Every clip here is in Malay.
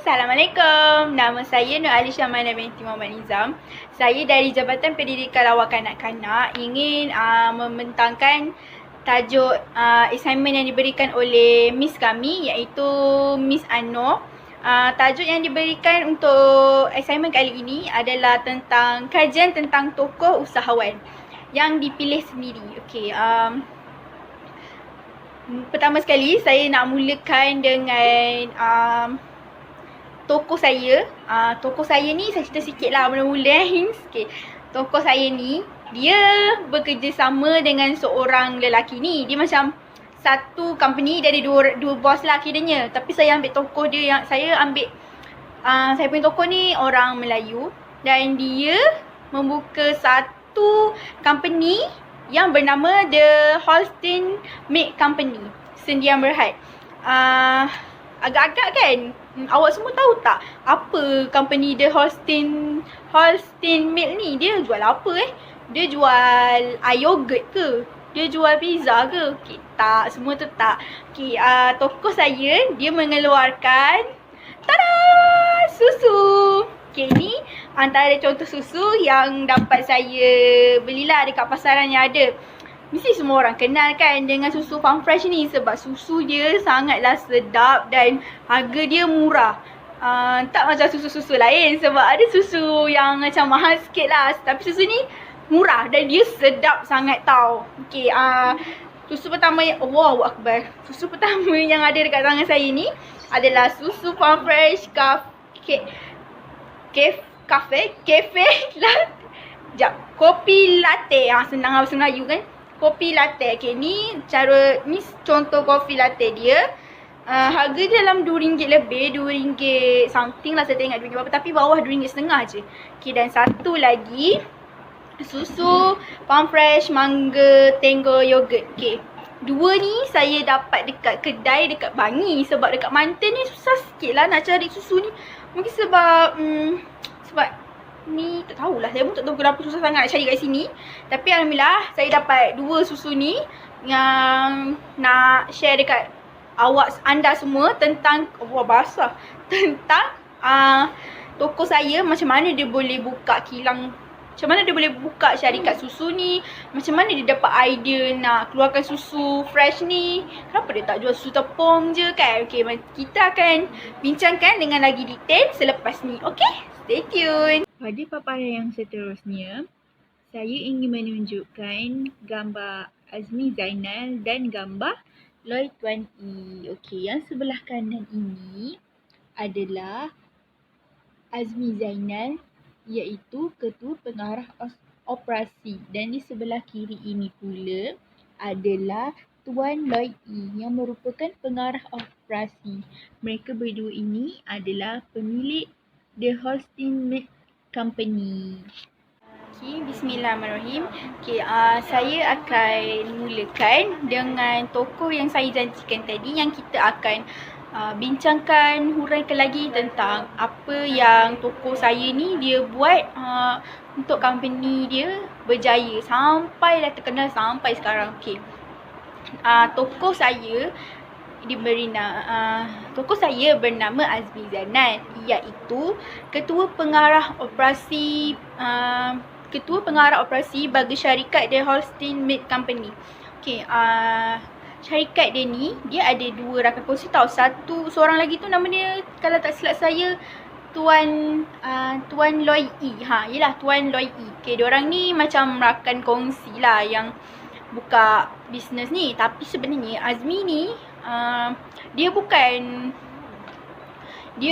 Assalamualaikum. Nama saya Nur Alisha Mana binti Muhammad Nizam. Saya dari Jabatan Pendidikan Lawak Kanak-Kanak ingin membentangkan tajuk assignment yang diberikan oleh Miss kami, iaitu Miss Anor. Tajuk yang diberikan untuk assignment kali ini adalah tentang kajian tentang tokoh usahawan yang dipilih sendiri. Okey, pertama sekali saya nak mulakan dengan tokoh saya. Tokoh saya ni saya cerita sikit lah mula-mula hints. Okay. Tokoh saya ni dia bekerjasama dengan seorang lelaki ni. Dia macam satu company, dia ada dua bos lah kiranya. Tapi saya ambil tokoh dia yang saya ambil saya punya tokoh ni orang Melayu dan dia membuka satu company yang bernama The Holstein Milk Company, Sendian Berhad. Agak-agak kan? Awak semua tahu tak apa company The Holstein Milk ni? Dia jual apa Dia jual yogurt ke? Dia jual pizza ke? Okay, tak, semua tu tak. Okay, tokoh saya dia mengeluarkan tada! Susu. Okay, ni antara contoh susu yang dapat saya belilah dekat pasaran yang ada. Mesti semua orang kenal kan dengan susu Farm Fresh ni sebab susu dia sangatlah sedap dan harga dia murah. Tak macam susu-susu lain sebab ada susu yang macam mahal sikit lah. Tapi susu ni murah dan dia sedap sangat tau. Okay, susu pertama yang, Allahu Akbar. Susu pertama yang ada dekat tangan saya ni adalah susu Farm Fresh kopi latte. Senang bahasa Melayu kan? Kopi latte. Okay, ni contoh kopi latte dia. Harga dia dalam RM2 lebih, RM2 something lah, saya tak ingat RM2 berapa, tapi bawah RM2.50 je. Okay, dan satu lagi susu Farm Fresh Mangga Tango Yogurt. Okay, dua ni saya dapat dekat kedai dekat Bangi sebab dekat Mantin ni susah sikit lah nak cari susu ni. Mungkin sebab ni tak tahulah, saya pun tak tahu kenapa susah sangat nak cari kat sini. Tapi alhamdulillah saya dapat dua susu ni yang nak share dekat anda semua tentang tentang toko saya, macam mana dia boleh buka kilang, macam mana dia boleh buka syarikat susu ni, macam mana dia dapat idea nak keluarkan susu fresh ni, kenapa dia tak jual susu tepung je kan. Okay, kita akan bincangkan dengan lagi detail selepas ni. Okay, stay tune. Pada paparan yang seterusnya, saya ingin menunjukkan gambar Azmi Zainal dan gambar Loy Tuan E. Okey, yang sebelah kanan ini adalah Azmi Zainal, iaitu Ketua Pengarah Operasi, dan di sebelah kiri ini pula adalah Tuan Loy E yang merupakan Pengarah Operasi. Mereka berdua ini adalah pemilik The Holstein Milk Company. Okay, bismillahirrahmanirrahim. Okay, saya akan mulakan dengan tokoh yang saya janjikan tadi, yang kita akan bincangkan, huraikan lagi tentang apa yang tokoh saya ni dia buat untuk company dia berjaya sampai dah terkenal sampai sekarang. Okay, tokoh saya bernama Azmi Zainal, iaitu Ketua Pengarah Operasi bagi syarikat The Holstein Milk Company. Okay, syarikat dia ni, dia ada dua rakan kongsi tau. Seorang lagi tu nama dia, kalau tak silap saya, Tuan Loy E. Yelah, Tuan Loy E. Okay, diorang ni macam rakan kongsi lah yang buka bisnes ni. Tapi sebenarnya Azmi ni dia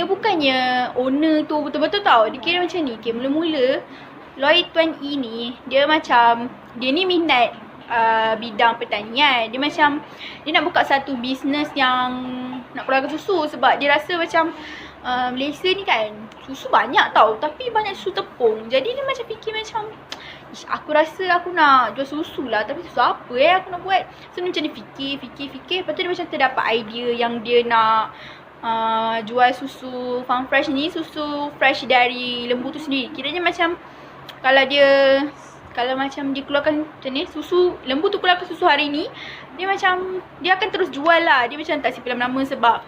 bukannya owner tu betul-betul tau. Dia kira macam ni. Okay, mula-mula Loy Tuan E ni dia ni minat bidang pertanian. Dia macam dia nak buka satu bisnes yang nak keluarkan susu sebab dia rasa macam Malaysia ni kan susu banyak tau, tapi banyak susu tepung. Jadi dia macam fikir macam, aku rasa aku nak jual susu lah, tapi susu apa aku nak buat. So macam dia fikir. Lepas tu dia macam terdapat idea yang dia nak jual susu Farm Fresh ni, susu fresh dari lembu tu sendiri. Kiranya macam kalau macam dia keluarkan macam ni, susu lembu tu keluarkan susu hari ni, dia akan terus jual lah. Dia macam tak simpan nama sebab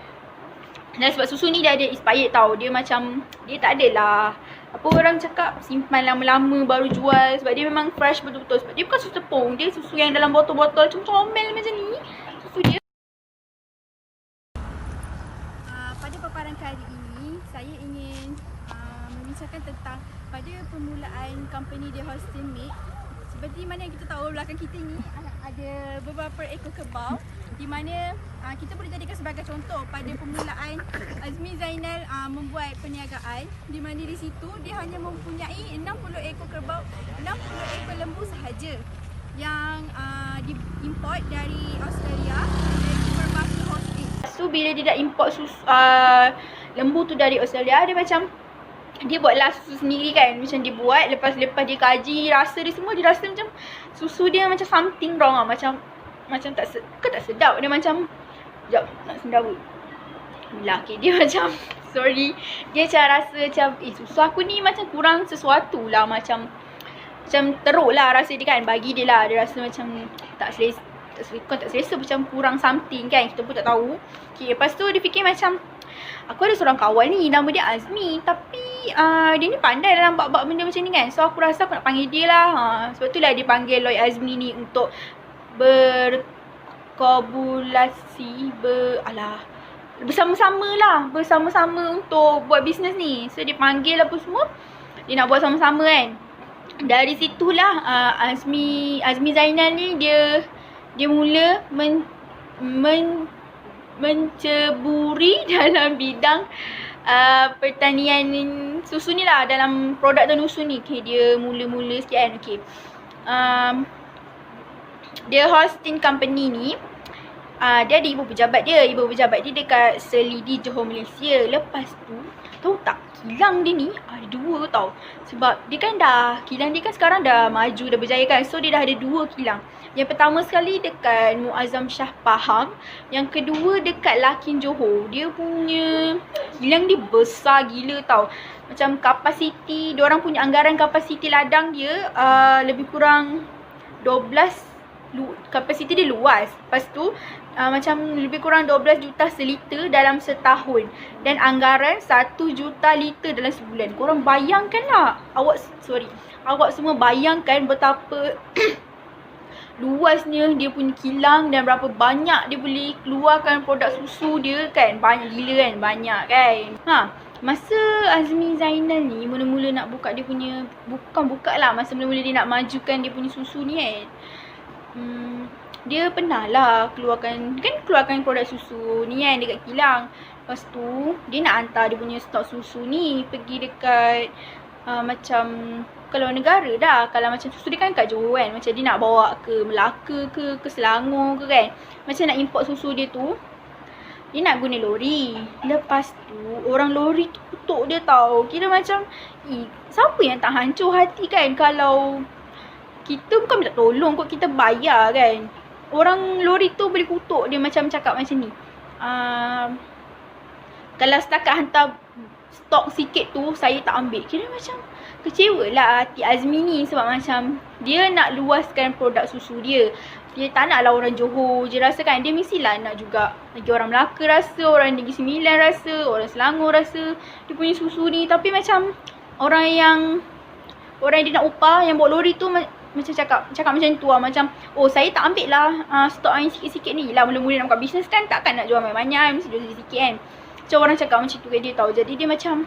Dan sebab susu ni dia ada expired tau. Dia macam, dia tak adalah apa orang cakap simpan lama-lama baru jual. Sebab dia memang fresh betul-betul. Sebab dia bukan susu tepung. Dia susu yang dalam botol-botol comel macam ni. Susu dia. Pada paparan kali ini, saya ingin membincangkan tentang pada permulaan company The Holstein Milk. Seperti mana yang kita tahu belakang kita ni ada beberapa ekor kerbau, di mana kita boleh jadikan sebagai contoh pada permulaan Azmi Zainal membuat perniagaan, di mana di situ dia hanya mempunyai 60 ekor kerbau, 60 ekor lembu sahaja yang diimport dari Australia dari Perbasa Holstein. So bila dia dah import lembu tu dari Australia, dia macam dia buatlah susu sendiri kan. Macam dia buat, lepas dia kaji rasa dia semua, dia rasa macam susu dia macam something wrong lah. Macam tak sedap. Dia macam, sekejap nak sendawa. Lah okay, dia macam sorry. Dia macam rasa macam susu aku ni macam kurang sesuatu lah. Macam teruk lah rasa dia kan. Bagi dia lah, dia rasa macam tak selesa, macam kurang something kan. Kita pun tak tahu. Okay, lepas tu dia fikir macam, aku ada seorang kawan ni, nama dia Azmi. Tapi dia ni pandai dalam bab-bab benda macam ni kan. So aku rasa aku nak panggil dia lah. Sebab tu lah dia panggil Lloyd Azmi ni untuk bersama-sama untuk buat bisnes ni. So dia panggil apa semua, dia nak buat sama-sama kan. Dari situlah Azmi Zainal ni dia mula menceburi dalam bidang pertanian susu ni lah, dalam produk tenun ni. Okay, dia mula-mula sikit kan. Okay, The Holstein Company ni dia ada ibu pejabat dia. Ibu pejabat dia dekat Selidi, Johor, Malaysia. Lepas tu, tahu tak, kilang dia ni ada 2 tau. Sebab dia kan kilang dia kan sekarang dah maju, dah berjaya kan. So dia dah ada 2 kilang. Yang pertama sekali dekat Muazzam Shah Pahang. Yang kedua dekat Lakin, Johor. Dia punya kilang dia besar gila tau. Macam kapasiti, diorang punya anggaran kapasiti ladang dia lebih kurang 12, kapasiti dia luas. Lepas tu macam lebih kurang 12 juta seliter dalam setahun. Dan anggaran 1 juta liter dalam sebulan. Korang bayangkan lah. Awak semua bayangkan betapa luasnya dia punya kilang dan berapa banyak dia boleh keluarkan produk susu dia kan. Banyak gila kan, banyak kan. Masa Azmi Zainal ni mula-mula nak buka dia punya, masa mula-mula dia nak majukan dia punya susu ni kan, dia pernah lah keluarkan produk susu ni kan dekat kilang. Lepas tu dia nak hantar dia punya stok susu ni pergi dekat macam keluar negara dah. Kalau macam susu dia kan kat Johor kan, macam dia nak bawa ke Melaka ke Selangor ke kan, macam nak import susu dia tu, dia nak guna lori. Lepas tu orang lori tu kutuk dia tau. Kira macam siapa yang tak hancur hati kan, kalau kita bukan minta tolong kot, kita bayar kan. Orang lori tu boleh kutuk dia, macam cakap macam ni, kalau setakat hantar stok sikit tu saya tak ambil. Kira macam kecewa lah hati Azmi ni. Sebab macam dia nak luaskan produk susu dia. Dia tak nak lah orang Johor je rasa kan. Dia mestilah nak juga lagi orang Melaka rasa, orang Negeri Sembilan rasa, orang Selangor rasa dia punya susu ni. Tapi macam orang yang dia nak upah, yang bawa lori tu macam cakap macam tu lah. Macam saya tak ambil lah stok yang sikit-sikit ni lah. Mula-mula nak buka bisnes kan, takkan nak jual banyak-banyak, mesti jual sikit-sikit kan. Macam orang cakap macam tu kat dia tau. Jadi dia macam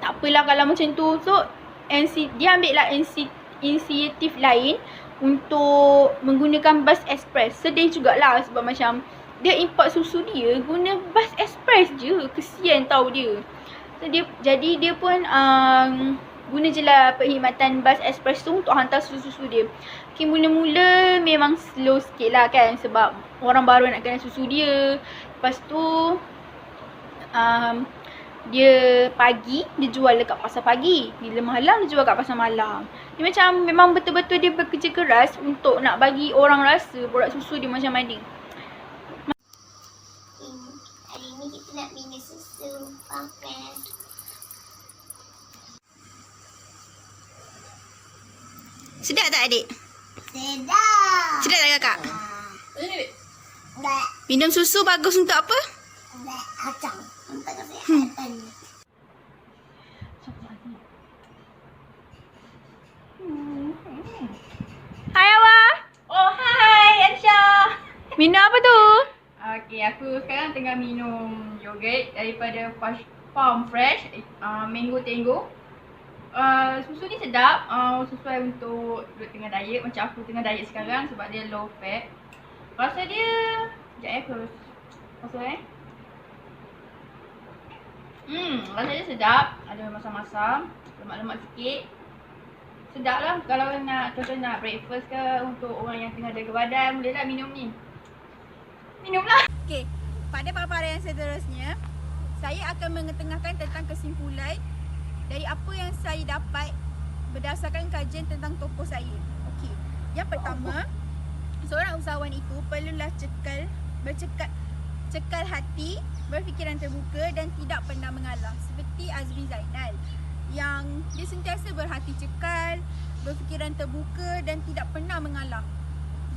tak apalah kalau macam tu. So dia ambil lah inisiatif lain untuk menggunakan bus express. Sedih jugalah sebab macam dia import susu dia guna bus express je. Kesian tau dia. So jadi dia pun guna je lah perkhidmatan bus express tu untuk hantar susu-susu dia. Okay, mula-mula memang slow sikit lah kan, sebab orang baru nak kenal susu dia. Lepas tu dia pagi dia jual dekat pasar pagi, bila malam dia jual kat pasar malam. Dia macam memang betul-betul dia bekerja keras untuk nak bagi orang rasa produk susu dia macam mana. Hari ni kita nak bina susu pakai. Sedap tak adik? Sedap. Sedap tak kakak? Tak. Minum susu bagus untuk apa? Kacang untuk kesehatan. Hai Awak. Oh, hai Ansha. Minum apa tu? Okay, aku sekarang tengah minum yogurt daripada Farm Fresh, Mango Tango. Susu ni sedap, sesuai untuk tengah diet. Macam aku tengah diet sekarang sebab dia low fat. Rasa dia, sekejap aku rasa rasa dia sedap. Ada masam-masam, lemak-lemak sikit. Sedap lah kalau nak, contoh nak breakfast ke untuk orang yang tengah jaga badan, boleh lah minum ni. Minumlah. Okey, pada paparan yang seterusnya, saya akan mengetengahkan tentang kesimpulan dari apa yang saya dapat berdasarkan kajian tentang tokoh saya. Okey, yang pertama, seorang usahawan itu perlulah cekal hati, berfikiran terbuka dan tidak pernah mengalah. Seperti Azmi Zainal yang dia sentiasa berhati cekal, berfikiran terbuka dan tidak pernah mengalah.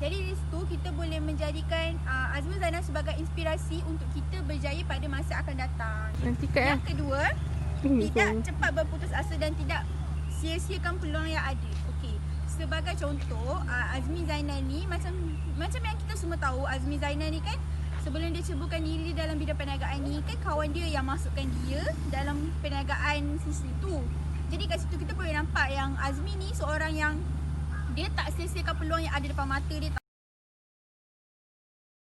Jadi di situ kita boleh menjadikan Azmi Zainal sebagai inspirasi untuk kita berjaya pada masa akan datang. Yang kedua, tidak cepat berputus asa dan tidak sia-siakan peluang yang ada. Okey, sebagai contoh, Azmi Zainal ni macam yang kita semua tahu, Azmi Zainal ni kan sebelum dia ceburkan diri dalam bidang perniagaan ni kan kawan dia yang masukkan dia dalam perniagaan situ. Jadi kat situ kita boleh nampak yang Azmi ni seorang yang dia tak sia-siakan peluang yang ada depan mata dia.